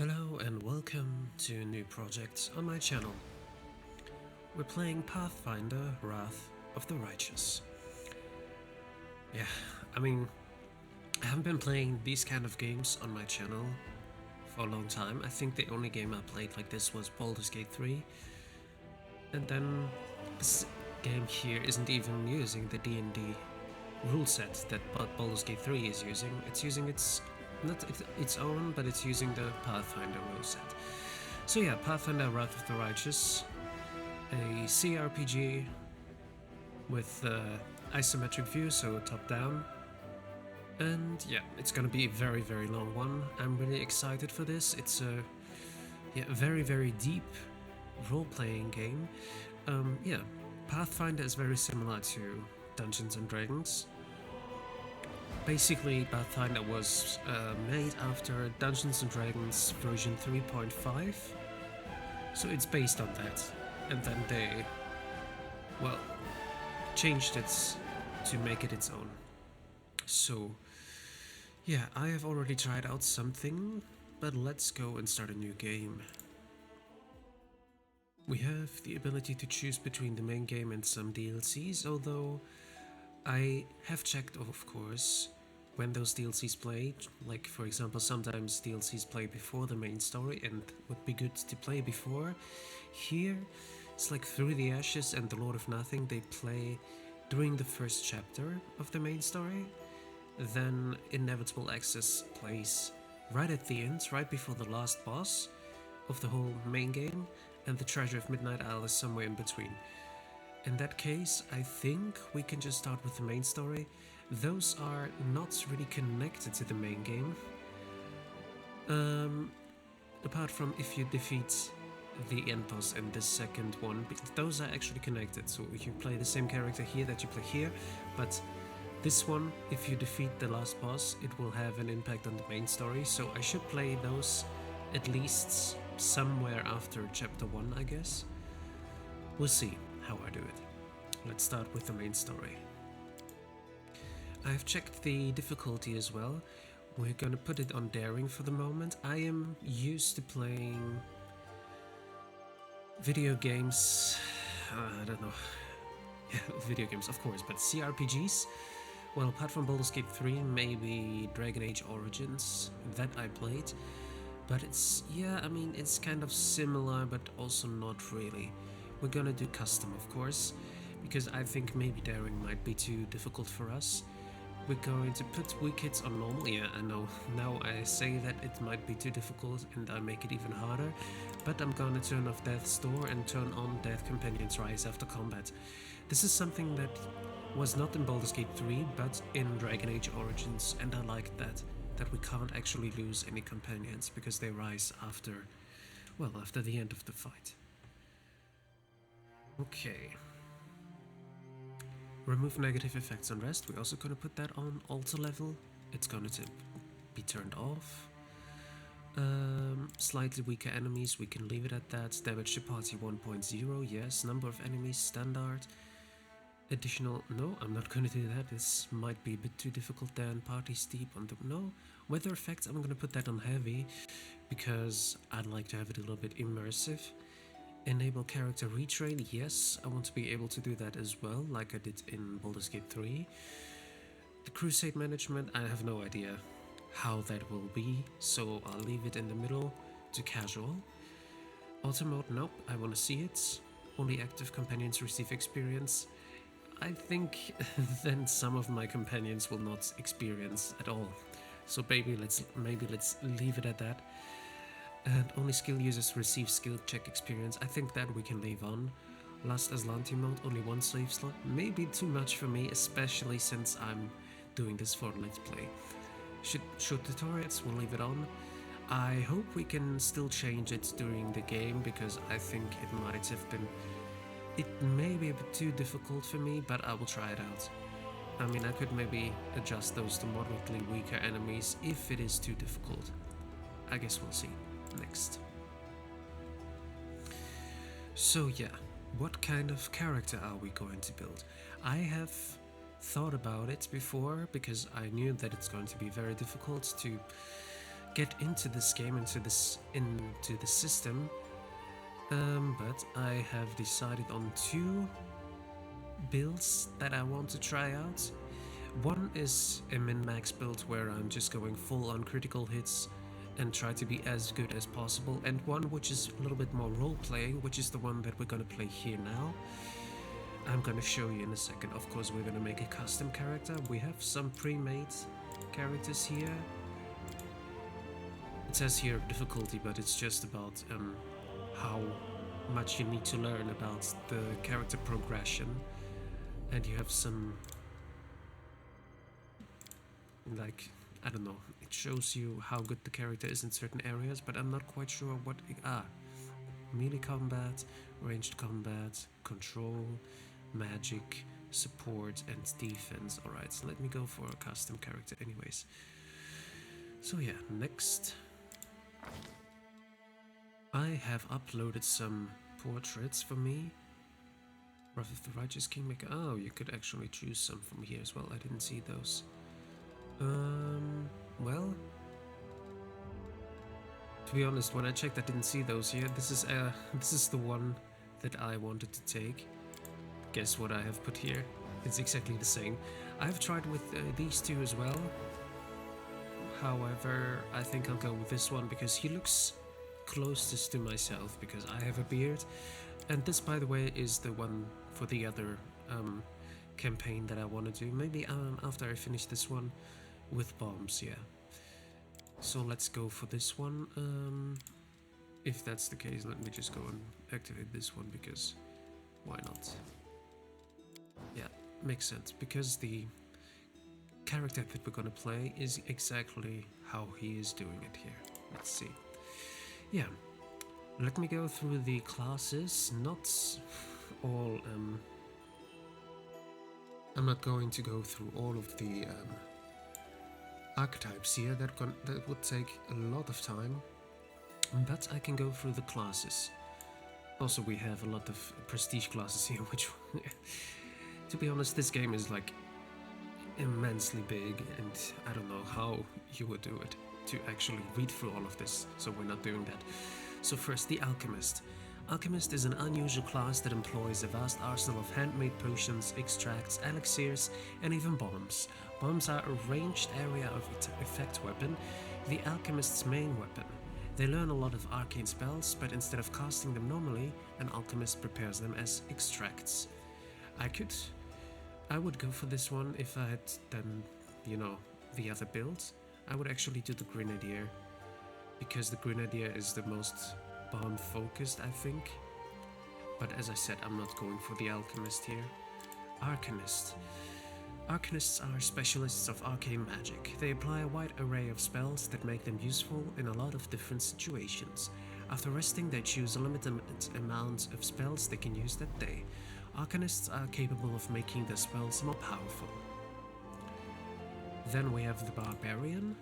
Hello and welcome to a new project on my channel. We're playing Pathfinder, Wrath of the Righteous. Yeah, I haven't been playing these kind of games on my channel for a long time. I think the only game I played like this was Baldur's Gate 3. And then this game here isn't even using the D&D rule set that Baldur's Gate 3 is using. It's using not its own, but it's using the Pathfinder rule set. So yeah, Pathfinder Wrath of the Righteous, a CRPG with isometric view, so top down. And yeah, it's gonna be a very, very long one. I'm really excited for this. It's a very, very deep role-playing game. Pathfinder is very similar to Dungeons and Dragons. Basically, Pathfinder was made after Dungeons and Dragons version 3.5, so it's based on that. And then they, changed it to make it its own. So, yeah, I have already tried out something, but let's go and start a new game. We have the ability to choose between the main game and some DLCs, although I have checked, of course, when those DLCs play. Like, for example, sometimes DLCs play before the main story and would be good to play before. Here, it's like Through the Ashes and The Lord of Nothing, they play during the first chapter of the main story. Then Inevitable Access plays right at the end, right before the last boss of the whole main game, and the Treasure of Midnight Isle is somewhere in between. In that case, I think we can just start with the main story. Those are not really connected to the main game. Apart from if you defeat the end boss in the second one, those are actually connected. So you play the same character here that you play here, but this one, if you defeat the last boss, it will have an impact on the main story. So I should play those at least somewhere after chapter 1, I guess. We'll see how I do it. Let's start with the main story. I've checked the difficulty as well. We're gonna put it on daring for the moment. I am used to playing video games, I don't know, video games of course, but CRPGs, well, apart from Baldur's Gate 3, maybe Dragon Age Origins, that I played, but it's kind of similar, but also not really. We're gonna do custom, of course, because I think maybe daring might be too difficult for us. We're going to put weak hits on normal. Yeah, I know, now I say that it might be too difficult and I make it even harder, but I'm gonna turn off Death's Door and turn on Death Companion's Rise after combat. This is something that was not in Baldur's Gate 3, but in Dragon Age Origins, and I like that we can't actually lose any companions because they rise after the end of the fight. Okay. Remove negative effects on rest. We're also going to put that on alter level. It's going to be turned off. Slightly weaker enemies, we can leave it at that. Damage to party 1.0, yes. Number of enemies, standard. Additional, no, I'm not going to do that. This might be a bit too difficult then. Party steep on the, no. Weather effects, I'm going to put that on heavy because I'd like to have it a little bit immersive. Enable character retrain, yes, I want to be able to do that as well, like I did in Baldur's Gate 3. The crusade management, I have no idea how that will be, so I'll leave it in the middle to casual. Auto mode, nope, I want to see it. Only active companions receive experience. I think then some of my companions will not experience at all. So maybe let's leave it at that. And only skill users receive skill check experience. I think that we can leave on. Last Aslanti mode, only one save slot. Maybe too much for me, especially since I'm doing this for Let's Play. Short tutorials, we'll leave it on. I hope we can still change it during the game, because I think it might have been... It may be a bit too difficult for me, but I will try it out. I mean, I could maybe adjust those to moderately weaker enemies if it is too difficult. I guess we'll see. Next. So yeah, what kind of character are we going to build? I have thought about it before because I knew that it's going to be very difficult to get into this game, into the system. But I have decided on two builds that I want to try out. One is a min-max build where I'm just going full on critical hits and try to be as good as possible, and one which is a little bit more role-playing, which is the one that we're gonna play here now. I'm gonna show you in a second. Of course, we're gonna make a custom character. We have some pre-made characters here. It says here difficulty, but it's just about how much you need to learn about the character progression. And you have some, like, I don't know, it shows you how good the character is in certain areas, but I'm not quite sure what. Melee combat, ranged combat, control, magic, support, and defense. Alright, so let me go for a custom character anyways. So yeah, next. I have uploaded some portraits for me. Wrath of the Righteous Kingmaker. Oh, you could actually choose some from here as well. I didn't see those. Well, to be honest, when I checked, I didn't see those here. This is the one that I wanted to take. Guess what I have put here? It's exactly the same. I've tried with these two as well. However, I think I'll go with this one because he looks closest to myself because I have a beard. And this, by the way, is the one for the other campaign that I want to do. Maybe after I finish this one with bombs, yeah. So let's go for this one. If that's the case, let me just go and activate this one because why not? Yeah, makes sense because the character that we're gonna play is exactly how he is doing it here. Let's see. Yeah, let me go through the classes. Not all. I'm not going to go through all of the archetypes here. That would take a lot of time. But I can go through the classes. Also, we have a lot of prestige classes here, which, to be honest, this game is like immensely big, and I don't know how you would do it to actually read through all of this, so we're not doing that. So first, the Alchemist. Alchemist is an unusual class that employs a vast arsenal of handmade potions, extracts, elixirs, and even bombs. Bombs are a ranged area of effect weapon, the Alchemist's main weapon. They learn a lot of arcane spells, but instead of casting them normally, an alchemist prepares them as extracts. I would go for this one if I had done, you know, the other builds. I would actually do the Grenadier, because the Grenadier is the most bomb focused, I think. But as I said, I'm not going for the Alchemist here. Arcanist. Arcanists are specialists of arcane magic. They apply a wide array of spells that make them useful in a lot of different situations. After resting, they choose a limited amount of spells they can use that day. Arcanists are capable of making their spells more powerful. Then we have the Barbarian.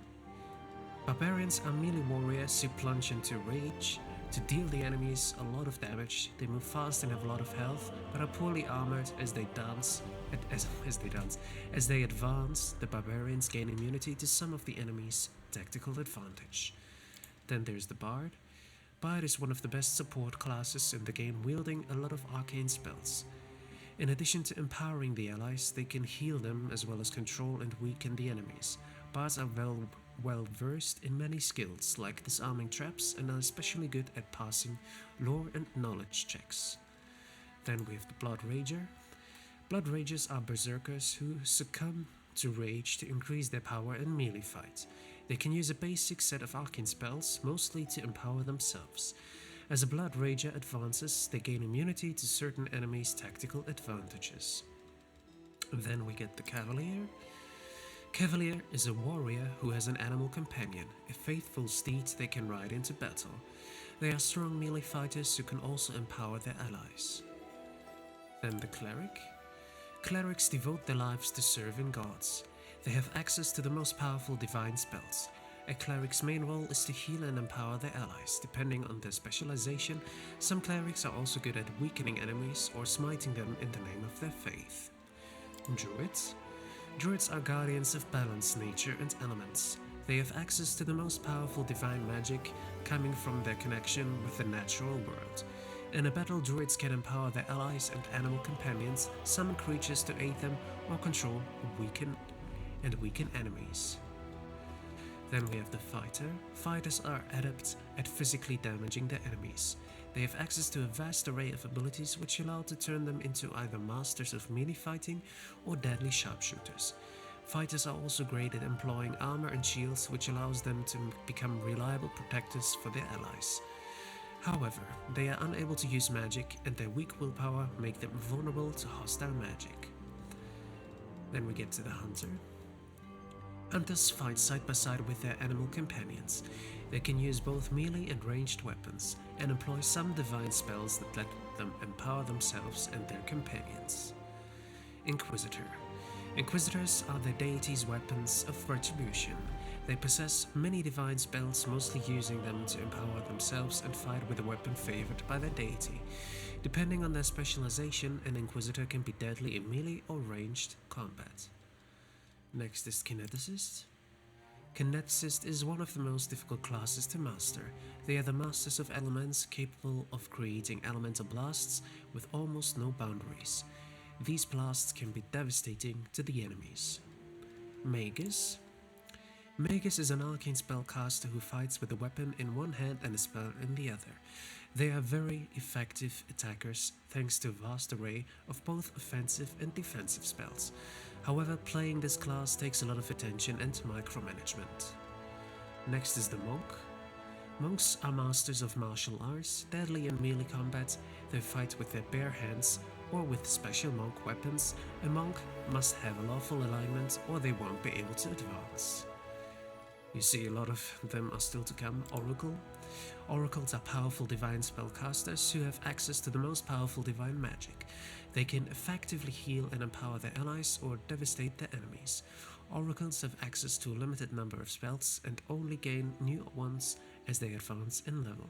Barbarians are melee warriors who plunge into rage to deal the enemies a lot of damage. They move fast and have a lot of health, but are poorly armored as they advance. The barbarians gain immunity to some of the enemy's tactical advantage. Then there's the Bard. Bard is one of the best support classes in the game, wielding a lot of arcane spells. In addition to empowering the allies, they can heal them as well as control and weaken the enemies. Bards are well versed in many skills, like disarming traps, and are especially good at passing lore and knowledge checks. Then we have the Blood Rager. Blood Ragers are berserkers who succumb to rage to increase their power in melee fights. They can use a basic set of arcane spells, mostly to empower themselves. As a Blood Rager advances, they gain immunity to certain enemies' tactical advantages. Then we get the Cavalier. Cavalier is a warrior who has an animal companion, a faithful steed they can ride into battle. They are strong melee fighters who can also empower their allies. Then the Cleric. Clerics devote their lives to serving gods. They have access to the most powerful divine spells. A cleric's main role is to heal and empower their allies. Depending on their specialization, some clerics are also good at weakening enemies or smiting them in the name of their faith. Druids. Druids are guardians of balance, nature, and elements. They have access to the most powerful divine magic coming from their connection with the natural world. In a battle, druids can empower their allies and animal companions, summon creatures to aid them, or control weaken enemies. Then we have the fighter. Fighters are adepts at physically damaging their enemies. They have access to a vast array of abilities which allow to turn them into either masters of melee fighting or deadly sharpshooters. Fighters are also great at employing armor and shields, which allows them to become reliable protectors for their allies. However, they are unable to use magic, and their weak willpower make them vulnerable to hostile magic. Then we get to the hunter. Hunters fight side by side with their animal companions. They can use both melee and ranged weapons, and employ some divine spells that let them empower themselves and their companions. Inquisitor. Inquisitors are the deity's weapons of retribution. They possess many divine spells, mostly using them to empower themselves and fight with a weapon favored by their deity. Depending on their specialization, an Inquisitor can be deadly in melee or ranged combat. Next is Kineticist. Kineticist is one of the most difficult classes to master. They are the masters of elements, capable of creating elemental blasts with almost no boundaries. These blasts can be devastating to the enemies. Magus. Magus is an arcane spellcaster who fights with a weapon in one hand and a spell in the other. They are very effective attackers thanks to a vast array of both offensive and defensive spells. However, playing this class takes a lot of attention and micromanagement. Next is the Monk. Monks are masters of martial arts, deadly in melee combat. They fight with their bare hands or with special monk weapons. A monk must have a lawful alignment or they won't be able to advance. You see, a lot of them are still to come. Oracle. Oracles are powerful divine spellcasters who have access to the most powerful divine magic. They can effectively heal and empower their allies or devastate their enemies. Oracles have access to a limited number of spells and only gain new ones as they advance in level.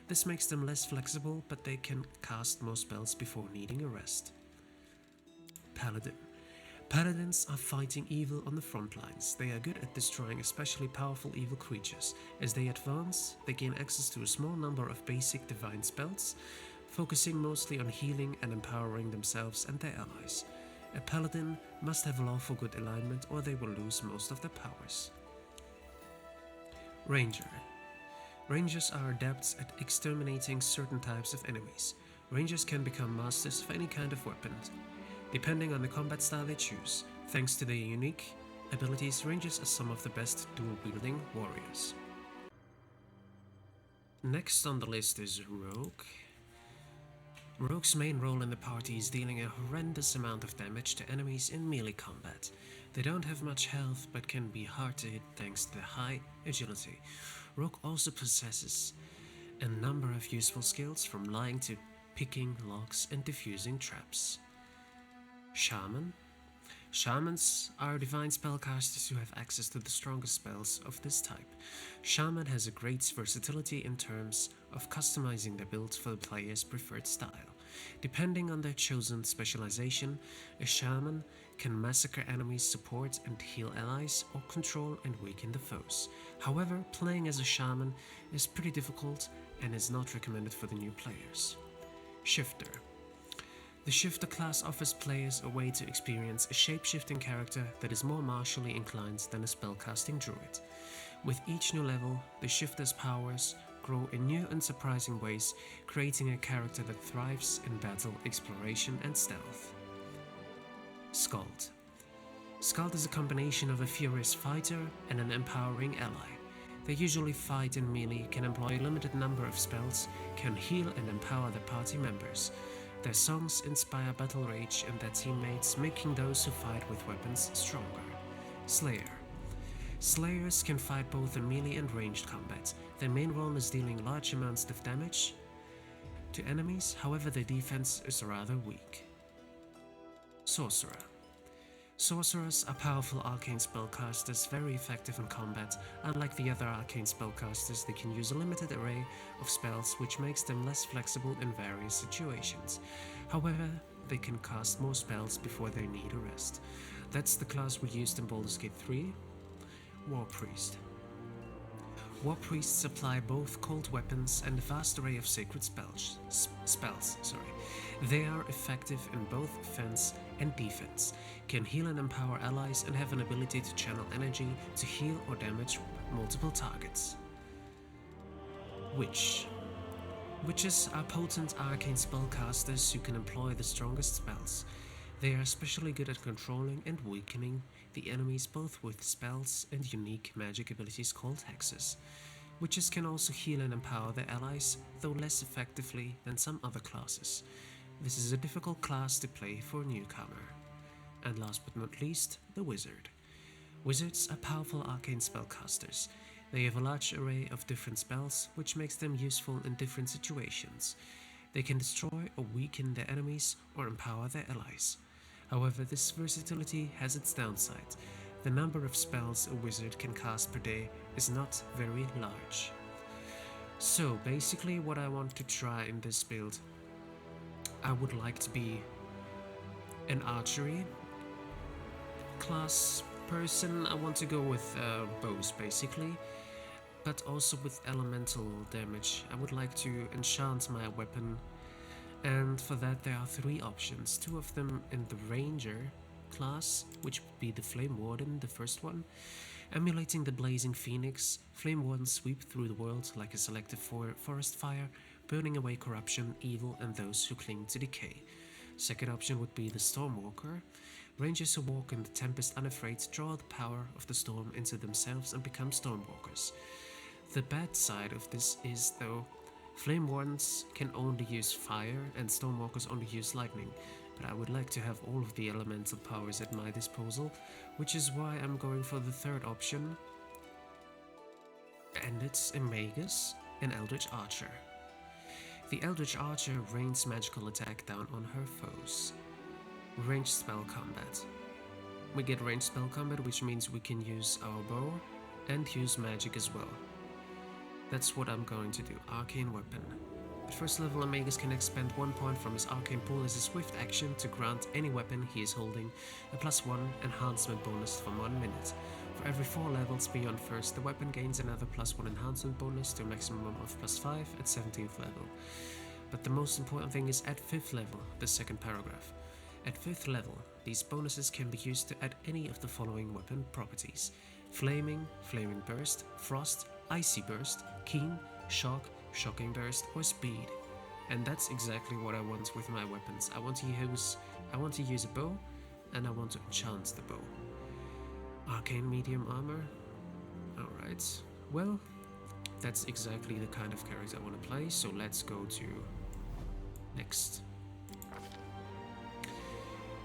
This makes them less flexible, but they can cast more spells before needing a rest. Paladin. Paladins are fighting evil on the front lines. They are good at destroying especially powerful evil creatures. As they advance, they gain access to a small number of basic divine spells, focusing mostly on healing and empowering themselves and their allies. A paladin must have lawful good alignment or they will lose most of their powers. Ranger. Rangers are adepts at exterminating certain types of enemies. Rangers can become masters of any kind of weapon, depending on the combat style they choose. Thanks to their unique abilities, Rangers are some of the best dual-wielding warriors. Next on the list is Rogue. Rogue's main role in the party is dealing a horrendous amount of damage to enemies in melee combat. They don't have much health but can be hard to hit thanks to their high agility. Rogue also possesses a number of useful skills, from lying to picking locks and defusing traps. Shaman. Shamans are divine spellcasters who have access to the strongest spells of this type. Shaman has a great versatility in terms of customizing their build for the player's preferred style. Depending on their chosen specialization, a shaman can massacre enemies, support and heal allies, or control and weaken the foes. However, playing as a shaman is pretty difficult and is not recommended for the new players. Shifter. The Shifter class offers players a way to experience a shape-shifting character that is more martially inclined than a spellcasting druid. With each new level, the Shifter's powers grow in new and surprising ways, creating a character that thrives in battle, exploration and stealth. Skald. Skald is a combination of a furious fighter and an empowering ally. They usually fight in melee, can employ a limited number of spells, can heal and empower their party members. Their songs inspire battle rage in their teammates, making those who fight with weapons stronger. Slayer. Slayers can fight both in melee and ranged combat. Their main role is dealing large amounts of damage to enemies, however their defense is rather weak. Sorcerer. Sorcerers are powerful arcane spellcasters, very effective in combat. Unlike the other arcane spellcasters, they can use a limited array of spells, which makes them less flexible in various situations. However, they can cast more spells before they need a rest. That's the class we used in Baldur's Gate 3, War Priest. War priests apply both cold weapons and a vast array of sacred spells. They are effective in both offense and defense, can heal and empower allies, and have an ability to channel energy to heal or damage multiple targets. Witches are potent arcane spellcasters who can employ the strongest spells. They are especially good at controlling and weakening the enemies both with spells and unique magic abilities called hexes. Witches can also heal and empower their allies, though less effectively than some other classes. This is a difficult class to play for a newcomer. And last but not least, the Wizard. Wizards are powerful arcane spellcasters. They have a large array of different spells, which makes them useful in different situations. They can destroy or weaken their enemies or empower their allies. However, this versatility has its downside. The number of spells a wizard can cast per day is not very large. So basically what I want to try in this build, I would like to be an archery class person. I want to go with bows basically, but also with elemental damage. I would like to enchant my weapon, and for that there are 3 options, 2 of them in the ranger class, which would be the Flame Warden, the first one. Emulating the blazing phoenix, Flame Wardens sweep through the world like a selective forest fire, burning away corruption, evil, and those who cling to decay. Second option would be the Stormwalker. Rangers who walk in the tempest unafraid draw the power of the storm into themselves and become Stormwalkers. The bad side of this is, though, Flame Wardens can only use fire and Stormwalkers only use lightning, but I would like to have all of the elemental powers at my disposal, which is why I'm going for the third option, and it's a Magus, an Eldritch Archer. The Eldritch Archer rains magical attack down on her foes. Ranged spell combat. We get ranged spell combat, which means we can use our bow and use magic as well. That's what I'm going to do. Arcane Weapon. At first level, a Magus can expend 1 point from his arcane pool as a swift action to grant any weapon he is holding a +1 enhancement bonus for 1 minute. For every 4 levels beyond first, the weapon gains another +1 enhancement bonus to a maximum of +5 at 17th level. But the most important thing is at 5th level, the second paragraph. At 5th level, these bonuses can be used to add any of the following weapon properties: Flaming, Flaming Burst, Frost, Icy Burst, Keen, Shock, Shocking Burst, or Speed. And that's exactly what I want with my weapons. I want to use a bow, and I want to enchant the bow. Arcane Medium Armor. Alright, well, that's exactly the kind of character I want to play, so let's go to next.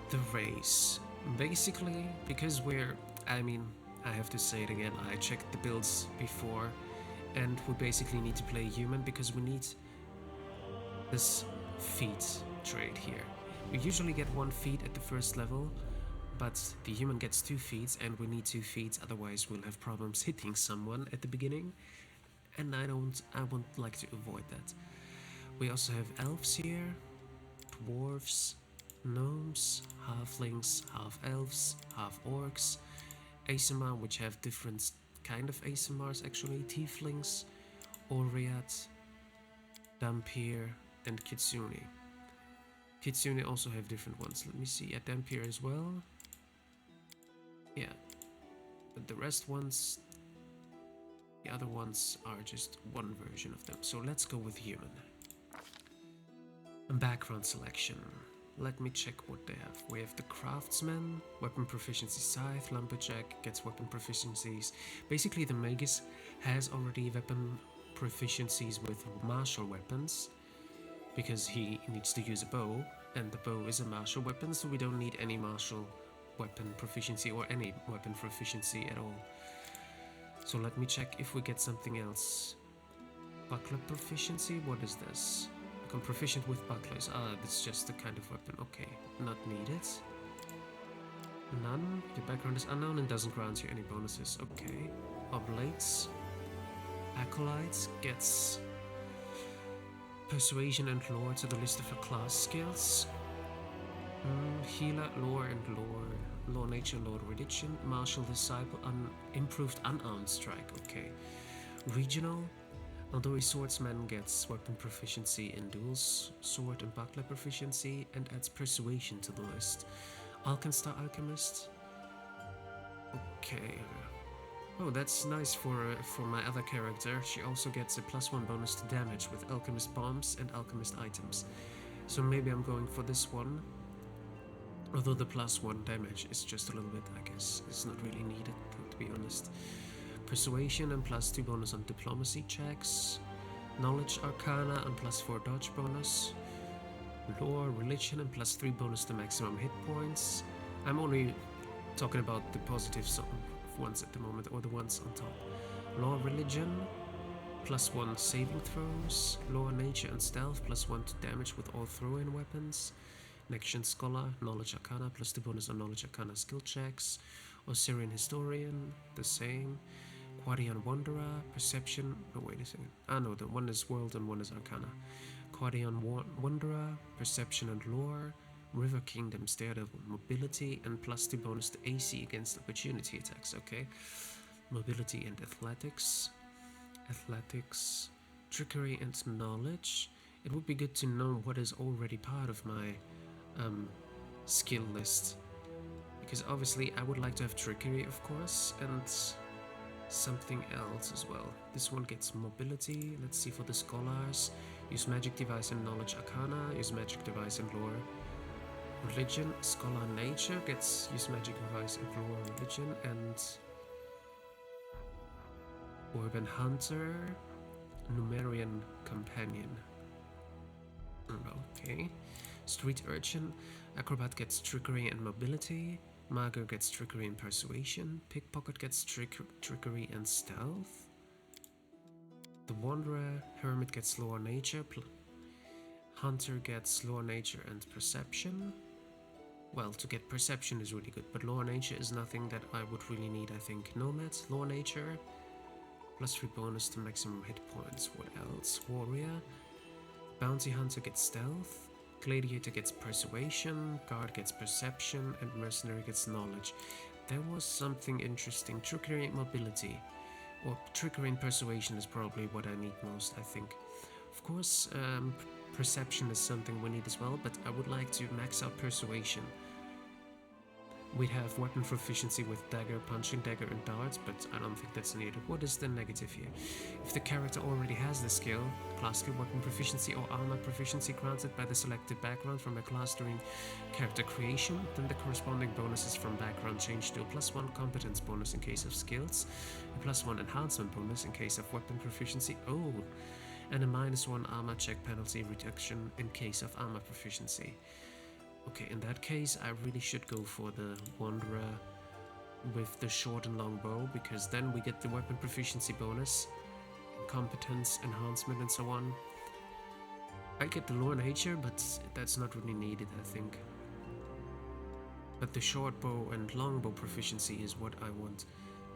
The race. Basically, because I have to say it again, I checked the builds before, and we basically need to play human because we need this feat trait here. We usually get 1 feat at the first level, but the human gets 2 feats, and we need 2 feats, otherwise we'll have problems hitting someone at the beginning, and I would like to avoid that. We also have elves here, dwarves, gnomes, halflings, half-elves, half-orcs, ASMR, which have different kind of ASMRs actually, tieflings, Oriat, Dhampir, and Kitsune. Kitsune also have different ones. Let me see, at Dhampir as well. Yeah, but the other ones are just one version of them. So let's go with human. Background selection. Let me check what they have. We have the Craftsman, Weapon Proficiency Scythe, Lumberjack gets weapon proficiencies. Basically the Magus has already weapon proficiencies with martial weapons, because he needs to use a bow, and the bow is a martial weapon, so we don't need any martial weapon proficiency or any weapon proficiency at all. So let me check if we get something else. Buckler proficiency, what is this? Become proficient with bucklers. Ah, that's just the kind of weapon. Okay, not needed. None. Your background is unknown and doesn't grant you any bonuses. Okay. Oblates. Acolytes gets persuasion and lore to the list of her class skills. Healer, lore and lore. Lore nature, lore religion. Martial disciple, improved unarmed strike. Okay. Regional. Although a swordsman gets weapon proficiency in duels, sword and buckler proficiency, and adds persuasion to the list. Alkenstar Alchemist. Okay. Oh, that's nice for my other character. She also gets a +1 bonus to damage with Alchemist Bombs and Alchemist items. So maybe I'm going for this one. Although the +1 damage is just a little bit, I guess, it's not really needed, to be honest. Persuasion and +2 bonus on diplomacy checks. Knowledge Arcana and +4 dodge bonus. Lore, Religion and +3 bonus to maximum hit points. I'm only talking about the positive ones at the moment, or the ones on top. Lore, Religion, +1 saving throws. Lore, Nature and Stealth, +1 to damage with all throw-in weapons. Nexian Scholar, Knowledge Arcana, +2 bonus on Knowledge Arcana skill checks. Osirian Historian, the same. Quadian Wanderer, Perception. Oh, wait a second. No, the one is World and one is Arcana. Quadian Wanderer, Perception and Lore. River Kingdoms, Daredevil, Mobility, and +2 bonus to AC against opportunity attacks. Okay. Mobility and Athletics. Athletics, Trickery and Knowledge. It would be good to know what is already part of my skill list. Because obviously I would like to have Trickery, of course, and something else as well. This one gets Mobility. Let's see for the Scholars. Use Magic Device and Knowledge Arcana. Use Magic Device and Lore. Religion, Scholar Nature gets Use Magic Device and Lore Religion. And Urban Hunter, Numerian Companion. Okay. Street Urchin, Acrobat gets Trickery and Mobility. Mager gets Trickery and Persuasion. Pickpocket gets Trickery and Stealth. The Wanderer, Hermit gets Lore Nature. Hunter gets Lore Nature and Perception. Well, to get Perception is really good, but Lore Nature is nothing that I would really need, I think. Nomad, Lore Nature, +3 bonus to maximum hit points. What else? Warrior. Bounty Hunter gets Stealth. Gladiator gets Persuasion. Guard gets Perception. And Mercenary gets Knowledge. There was something interesting. Trickery and Mobility. Or Trickery and Persuasion is probably what I need most, I think. Of course, Perception is something we need as well, but I would like to max out Persuasion. We have weapon proficiency with dagger, punching dagger, and darts, but I don't think that's needed. What is the negative here? If the character already has the skill, class skill, weapon proficiency, or armor proficiency granted by the selected background from a class during character creation, then the corresponding bonuses from background change to a +1 competence bonus in case of skills, a +1 enhancement bonus in case of weapon proficiency, and a -1 armor check penalty reduction in case of armor proficiency. Okay, in that case, I really should go for the Wanderer with the short and long bow, because then we get the weapon proficiency bonus, competence enhancement, and so on. I get the Lore Nature, but that's not really needed, I think. But the short bow and long bow proficiency is what I want.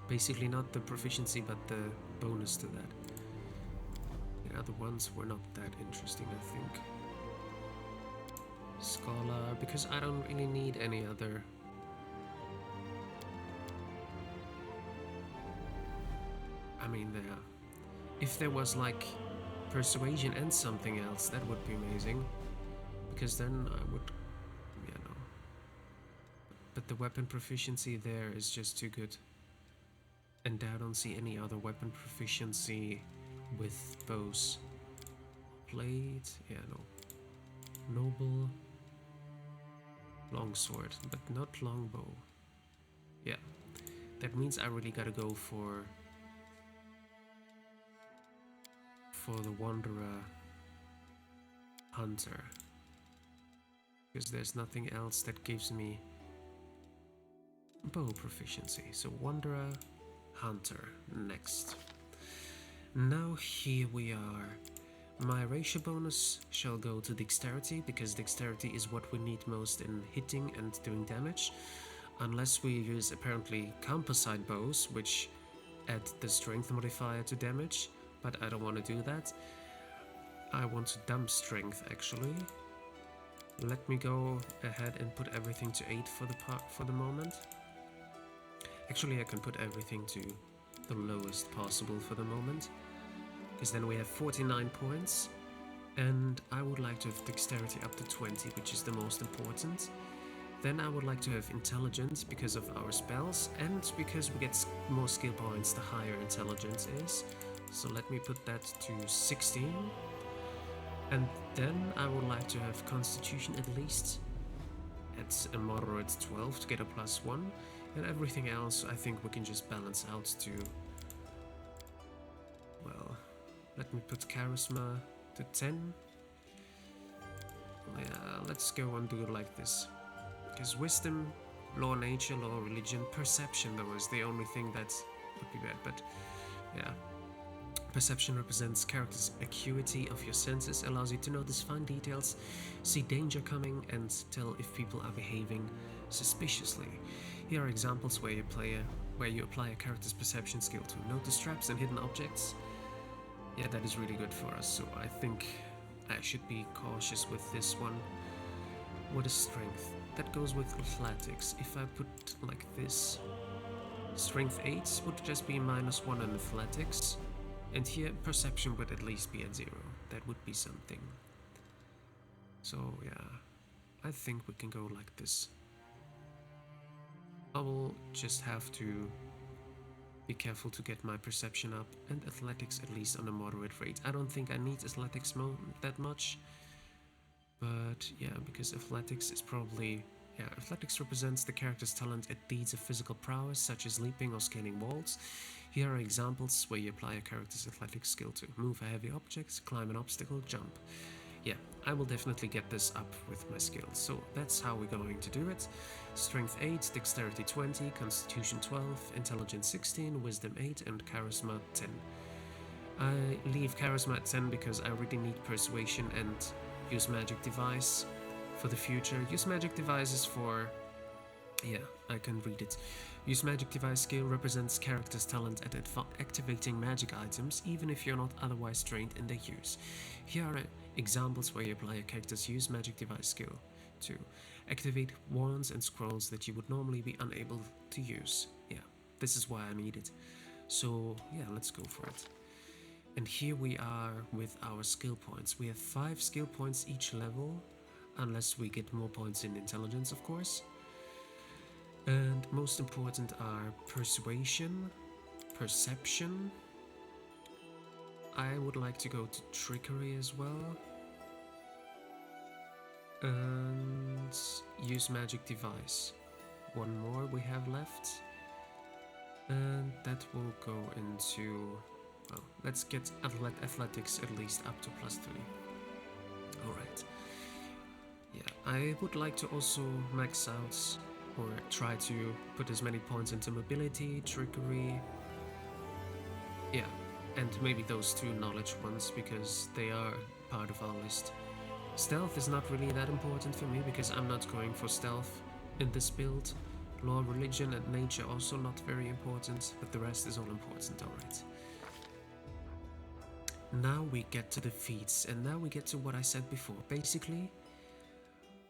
Basically not the proficiency, but the bonus to that. The other ones were not that interesting, I think. Scholar, because I don't really need any other. I mean, if there was like Persuasion and something else, that would be amazing. Because then I would, But the weapon proficiency there is just too good. And I don't see any other weapon proficiency with bows. Blade, Noble. Longsword, but not longbow. Yeah, that means I really gotta go for the Wanderer Hunter, because there's nothing else that gives me bow proficiency. So Wanderer Hunter next. Now here we are. My ratio bonus shall go to Dexterity, because Dexterity is what we need most in hitting and doing damage. Unless we use apparently composite bows, which add the Strength modifier to damage, but I don't want to do that. I want to dump Strength, actually. Let me go ahead and put everything to 8 for the moment. Actually, I can put everything to the lowest possible for the moment, because then we have 49 points, and I would like to have dexterity up to 20, which is the most important. Then I would like to have intelligence because of our spells, and because we get more skill points the higher intelligence is. So let me put that to 16. And then I would like to have constitution at least at a moderate 12 to get a +1. And everything else I think we can just balance out to, well, let me put charisma to 10. Yeah, let's go and do it like this. Because wisdom, law, nature, law, religion, perception though is the only thing that would be bad, but yeah. Perception represents character's acuity of your senses, allows you to notice fine details, see danger coming, and tell if people are behaving suspiciously. Here are examples where you apply a character's perception skill to notice traps and hidden objects. Yeah, that is really good for us, so I think I should be cautious with this one. What is strength? That goes with athletics. If I put like this, strength 8 would just be -1 in athletics. And here, perception would at least be at 0. That would be something. So yeah, I think we can go like this. I will just have to be careful to get my perception up, and athletics at least on a moderate rate. I don't think I need athletics that much. But yeah, because athletics is probably... Yeah, athletics represents the character's talent at deeds of physical prowess, such as leaping or scaling walls. Here are examples where you apply a character's athletic skill to move a heavy object, climb an obstacle, jump. Yeah, I will definitely get this up with my skills, so that's how we're going to do it. Strength 8, Dexterity 20, Constitution 12, Intelligence 16, Wisdom 8, and Charisma 10. I leave Charisma at 10 because I really need Persuasion and use Magic Device for the future. Use Magic Devices for... yeah, I can read it. Use Magic Device skill represents character's talent at activating magic items, even if you're not otherwise trained in their use. Here are examples where you apply a character's Use Magic Device skill to activate wands and scrolls that you would normally be unable to use. Yeah, this is why I need it. So yeah, let's go for it. And here we are with our skill points. We have 5 skill points each level, unless we get more points in intelligence, of course. And most important are persuasion, perception. I would like to go to trickery as well. And use magic device. One more we have left. And that will go into... well, let's get athletics at least up to +3. Alright. Yeah, I would like to also max out or try to put as many points into mobility, trickery, yeah, and maybe those 2 knowledge ones because they are part of our list. Stealth is not really that important for me because I'm not going for stealth in this build. Law, religion, and nature also not very important, but the rest is all important, alright. Now we get to the feats, and now we get to what I said before. Basically,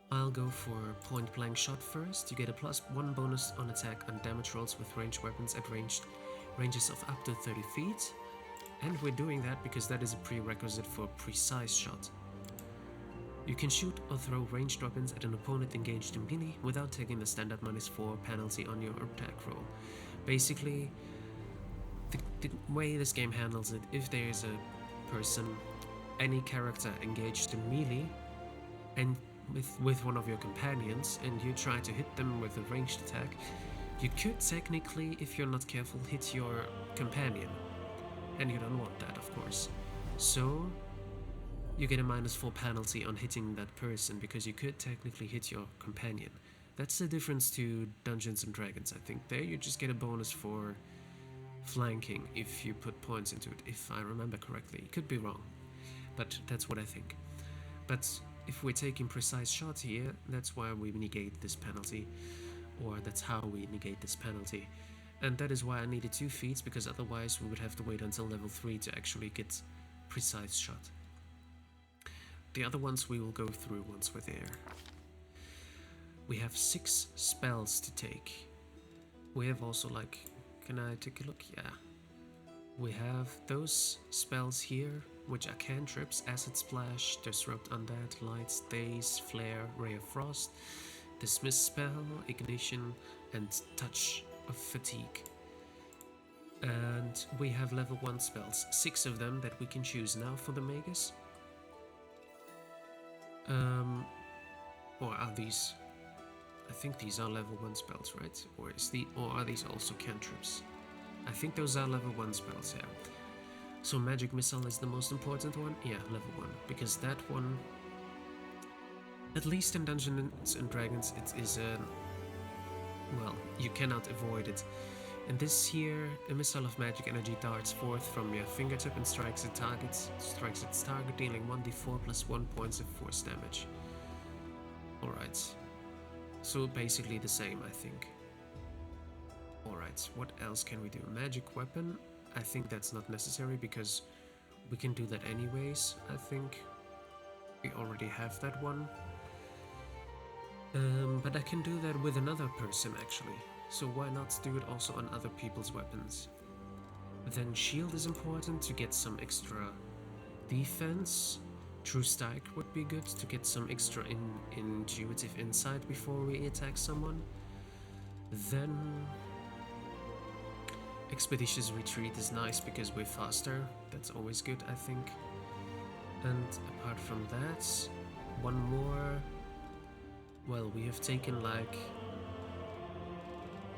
I'll go for point blank shot first. You get a +1 bonus on attack and damage rolls with ranged weapons at ranges of up to 30 feet. And we're doing that because that is a prerequisite for precise shot. You can shoot or throw ranged weapons at an opponent engaged in melee without taking the standard -4 penalty on your attack roll. Basically, the way this game handles it, if there is a person, any character engaged in melee, and with one of your companions, and you try to hit them with a ranged attack, you could technically, if you're not careful, hit your companion. And you don't want that, of course. So, you get a -4 penalty on hitting that person, because you could technically hit your companion. That's the difference to Dungeons and Dragons, I think. There you just get a bonus for flanking if you put points into it, if I remember correctly. Could be wrong, but that's what I think. But if we're taking precise shots here, that's why we negate this penalty, or that's how we negate this penalty. And that is why I needed 2 feats, because otherwise we would have to wait until level 3 to actually get precise shot. The other ones we will go through once we're there. We have 6 spells to take. We have also, like, can I take a look? Yeah. We have those spells here, which are cantrips: Acid Splash, Disrupt Undead, Light Stays, Flare, Ray of Frost, Dismiss Spell, Ignition, and Touch of Fatigue. And we have level 1 spells, 6 of them that we can choose now for the Magus. Or are these... I think these are level 1 spells, right? Or are these also cantrips? I think those are level 1 spells, yeah. So Magic Missile is the most important one? Yeah, level 1. Because that one, at least in Dungeons and Dragons, it is a... well, you cannot avoid it. And this here, a missile of magic energy darts forth from your fingertip and strikes its target, dealing 1d4 plus 1 points of force damage. Alright. So basically the same, I think. Alright, what else can we do? Magic weapon? I think that's not necessary because we can do that anyways, I think. We already have that one. But I can do that with another person actually. So why not do it also on other people's weapons? Then shield is important to get some extra defense. True Strike would be good to get some extra intuitive insight before we attack someone. Then Expeditious Retreat is nice because we're faster. That's always good, I think. And apart from that, one more. Well, we have taken like...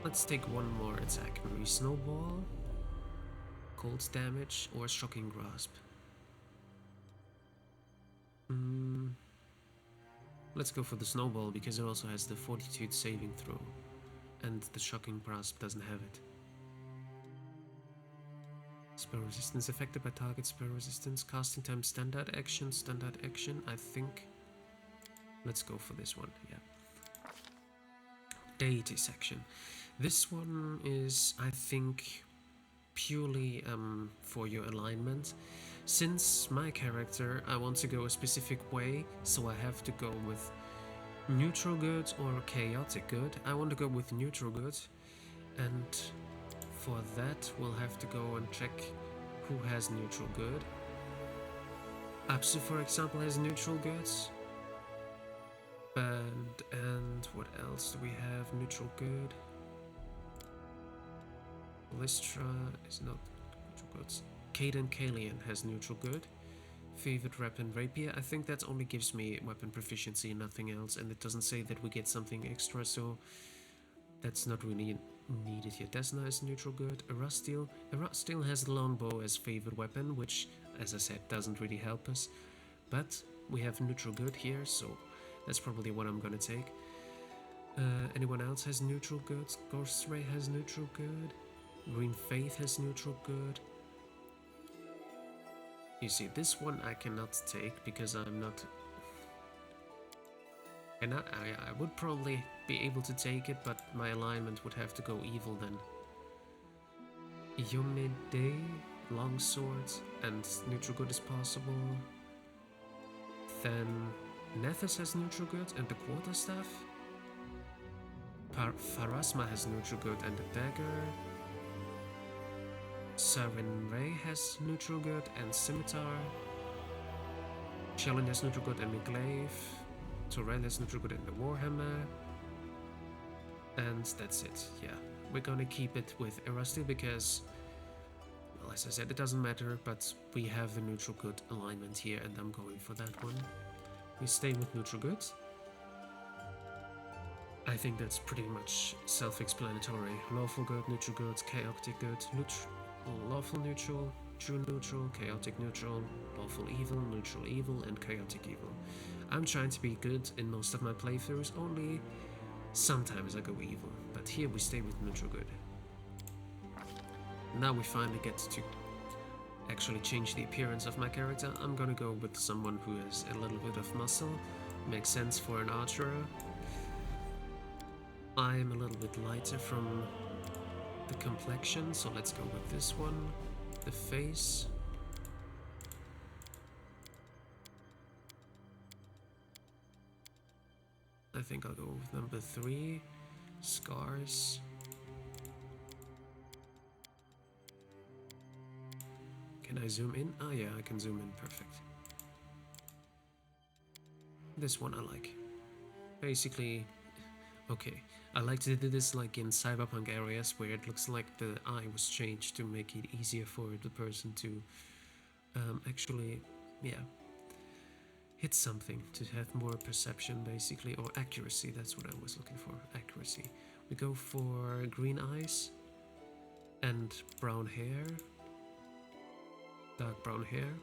let's take one more attack. Maybe Snowball, Cold Damage, or Shocking Grasp. Let's go for the Snowball because it also has the Fortitude saving throw, and the Shocking Grasp doesn't have it. Spell resistance affected by target spell resistance. Casting time standard action, I think. Let's go for this one, yeah. Deity section. This one is, I think, purely for your alignment. Since my character, I want to go a specific way, so I have to go with neutral good or chaotic good. I want to go with neutral good, and for that we'll have to go and check who has neutral good. Apsu, for example, has neutral goods. And what else do we have? Neutral good. Lystra is not neutral goods. Caden Kalian has neutral good. Favorite weapon Rapier. I think that only gives me weapon proficiency and nothing else, and it doesn't say that we get something extra, so that's not really needed here. Desna is neutral good. Erasteel has the longbow as favorite weapon, which, as I said, doesn't really help us. But we have neutral good here, so that's probably what I'm gonna take. Anyone else has neutral good? Ghost Ray has neutral good. Green Faith has neutral good. You see, this one I cannot take because I'm not... I would probably be able to take it, but my alignment would have to go evil then. Yomede, Longsword, and neutral good is possible. Then Nethys has neutral good and the Quarterstaff. Pharasma has neutral good and the Dagger. Sarin Ray has neutral good and Scimitar. Shelin has neutral good and the Glaive. Torrel has neutral good and the Warhammer. And that's it, yeah. We're gonna keep it with Erasteel because, well, as I said, it doesn't matter, but we have the neutral good alignment here and I'm going for that one. We stay with neutral good. I think that's pretty much self-explanatory. Lawful good, neutral good, chaotic good, lawful neutral, true neutral, chaotic neutral, lawful evil, neutral evil, and chaotic evil. I'm trying to be good in most of my playthroughs, only sometimes I go evil, but here we stay with neutral good. Now we finally get to actually change the appearance of my character. I'm gonna go with someone who has a little bit of muscle. Makes sense for an archer. I am a little bit lighter from the complexion, so let's go with this one. The face. I think I'll go with number 3. Scars. Can I zoom in? Ah, yeah, I can zoom in. Perfect. This one I like. Basically, okay. I like to do this like in cyberpunk areas where it looks like the eye was changed to make it easier for the person to actually, yeah, hit something, to have more perception basically, or accuracy. That's what I was looking for. Accuracy. We go for green eyes and brown hair. Dark brown hair.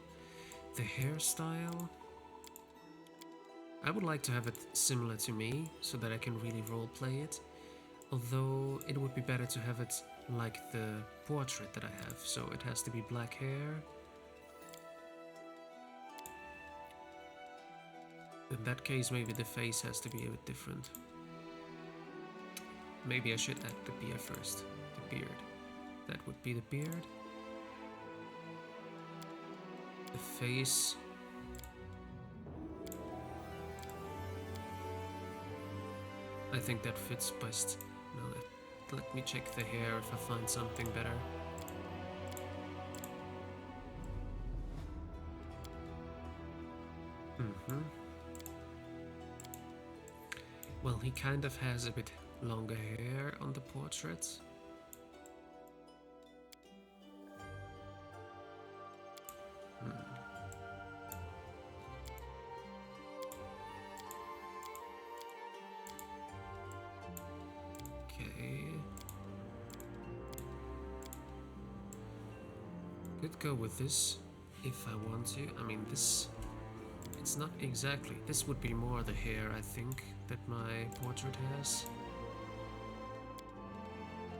The hairstyle, I would like to have it similar to me, so that I can really roleplay it. Although it would be better to have it like the portrait that I have, so it has to be black hair. In that case, maybe the face has to be a bit different. Maybe I should add the beard first. The beard. That would be the beard. The face. I think that fits best. Now let me check the hair if I find something better. Well, he kind of has a bit longer hair on the portrait. Could go with this if I want to. I mean, this, it's not exactly. This would be more the hair, I think, that my portrait has.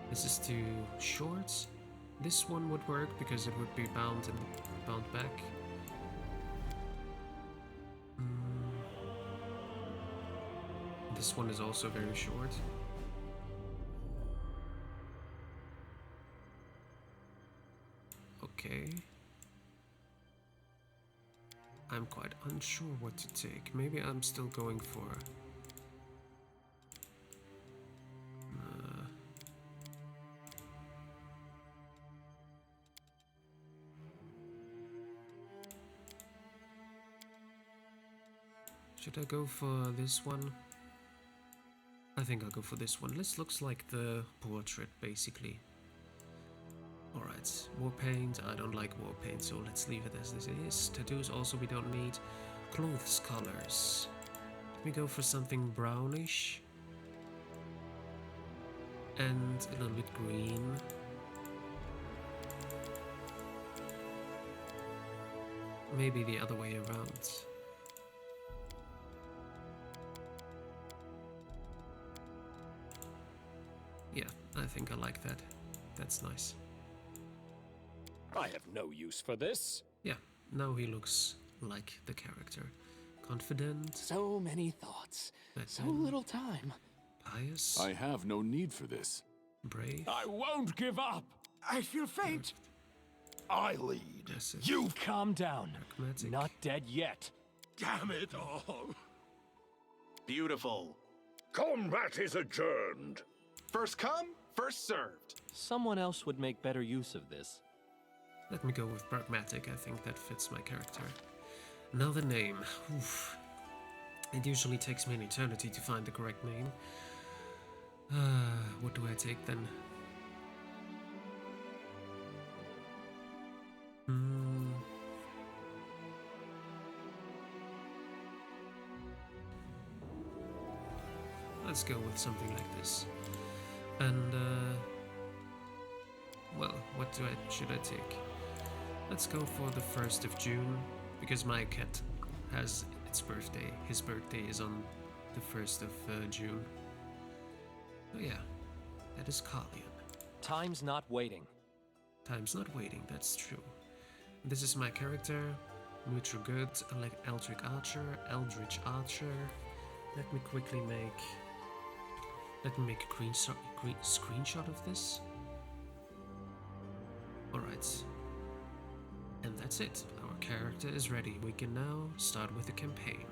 This is too short. This one would work because it would be bound and bound back. This one is also very short. Okay. I'm quite unsure what to take. Maybe I'm still going for... Should I go for this one? I think I'll go for this one. This looks like the portrait, basically. Alright, war paint. I don't like war paint, so let's leave it as this is. Tattoos also we don't need. Clothes colors. Let me go for something brownish. And a little bit green. Maybe the other way around. Yeah, I think I like that. That's nice. I have no use for this. Yeah, now he looks like the character. Confident. So many thoughts. So little time. Pious. I have no need for this. Brave. I won't give up. I feel faint. I lead. Aggressive. You calm down. Pragmatic. Not dead yet. Damn it all. Beautiful. Combat is adjourned. First come, first served. Someone else would make better use of this. Let me go with pragmatic. I think that fits my character. Now the name. Oof. It usually takes me an eternity to find the correct name. What do I take then? Let's go with something like this. And, well, what should I take? Let's go for the 1st of June, because my cat has its birthday. His birthday is on the 1st of June. Oh yeah, that is Carlian. Time's not waiting. Time's not waiting, that's true. This is my character, neutral good, Eldritch Archer. Let me quickly make... Let me make a screenshot of this. Alright. And that's it. Our character is ready. We can now start with the campaign.